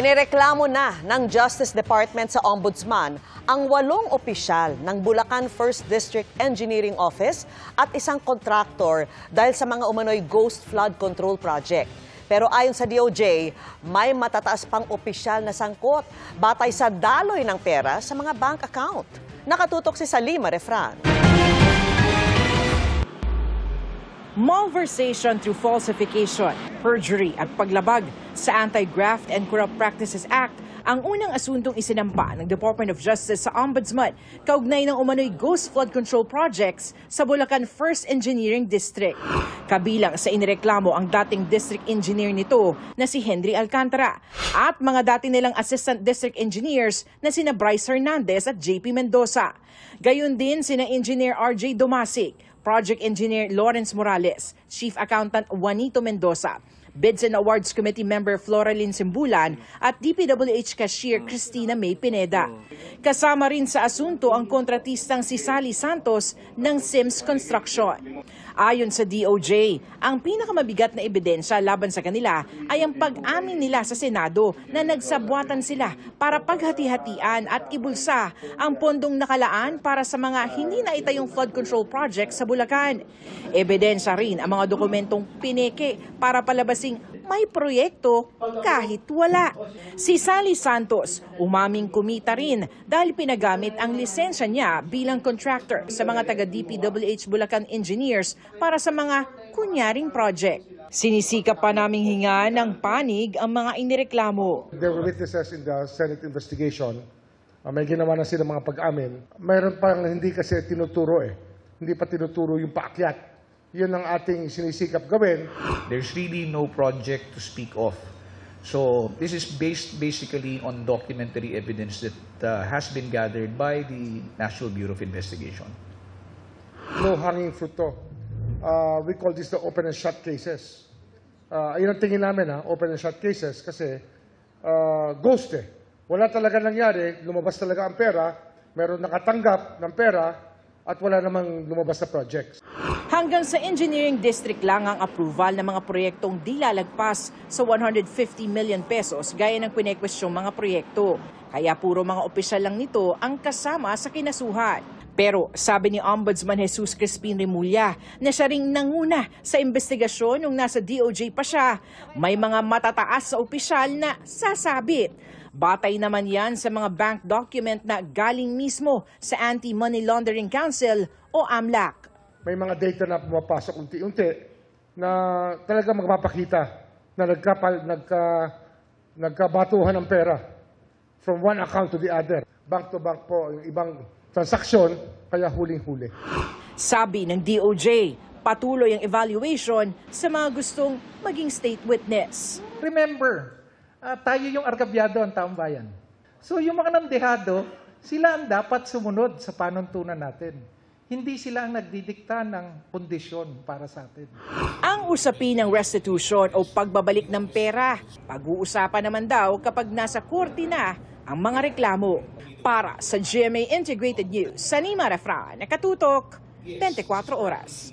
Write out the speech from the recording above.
Inireklamo na ng Justice Department sa Ombudsman ang 8 opisyal ng Bulacan 1st District Engineering Office at isang kontraktor dahil sa mga umano'y ghost flood control project. Pero ayon sa DOJ, may matataas pang opisyal na sangkot batay sa daloy ng pera sa mga bank account. Nakatutok si Salima Refran. Malversation through falsification, perjury at paglabag sa Anti-Graft and Corrupt Practices Act ang unang asuntong isinampa ng Department of Justice sa Ombudsman kaugnay ng umano'y ghost flood control projects sa Bulacan 1st Engineering District. Kabilang sa inireklamo ang dating district engineer nito na si Henry Alcantara at mga dati nilang assistant district engineers na sina Bryce Hernandez at JP Mendoza. Gayon din sina Engineer RJ Domasic, Project Engineer Lawrence Morales, Chief Accountant Juanito Mendoza, Bids and Awards Committee Member Floraline Simbulan at DPWH Cashier Cristina May Pineda. Kasama rin sa asunto ang kontratistang si Sally Santos ng Sims Construction. Ayon sa DOJ, ang pinakamabigat na ebidensya laban sa kanila ay ang pag-amin nila sa Senado na nagsabwatan sila para paghati-hatian at ibulsa ang pondong nakalaan para sa mga hindi na itayong flood control project sa Bulacan. Ebidensya rin ang mga dokumentong pineke para palabasing may proyekto kahit wala. Si Sally Santos umaming kumita rin dahil pinagamit ang lisensya niya bilang contractor sa mga taga-DPWH Bulacan engineers para sa mga kunyaring project. Sinisikap pa naming hinga ng panig ang mga inireklamo. There were witnesses in the Senate investigation. May ginawa na sila mga pag-amin. Mayroon pang hindi kasi tinuturo Hindi pa tinuturo yung paakyat. Yun ang ating sinisikap gawin. There's really no project to speak of. So this is based basically on documentary evidence that has been gathered by the National Bureau of Investigation. No hanging fruit to. We call this the open and shut cases. Ayun ang tingin namin, open and shut cases, kasi ghost Wala talaga nangyari, lumabas talaga ang pera, meron nakatanggap ng pera, at wala namang lumabas na projects. Hanggang sa Engineering District lang ang approval ng mga proyektong di lalagpas sa 150 million pesos gaya ng pinekwestyong mga proyekto. Kaya puro mga opisyal lang nito ang kasama sa kinasuhan. Pero sabi ni Ombudsman Jesus Crispin Remulla na siya ring nanguna sa investigasyon nung nasa DOJ pa siya, may mga matataas sa opisyal na sasabit. Batay naman yan sa mga bank document na galing mismo sa Anti-Money Laundering Council o AMLAC. May mga data na pumapasok unti-unti na talaga magpapakita na nagkabatuhan ng pera from one account to the other. Bank to bank po yung ibang transaksyon, kaya huling-huli. Sabi ng DOJ, patuloy ang evaluation sa mga gustong maging state witness. Remember, tayo yung argabyado ang taong bayan. So yung mga nandehado, sila ang dapat sumunod sa panuntunan natin. Hindi sila ang nagdidikta ng kondisyon para sa atin. Ang usapin ng restitution o pagbabalik ng pera, pag-uusapan naman daw kapag nasa korte na ang mga reklamo. Para sa GMA Integrated News, Salima Refran, nakatutok 24 oras.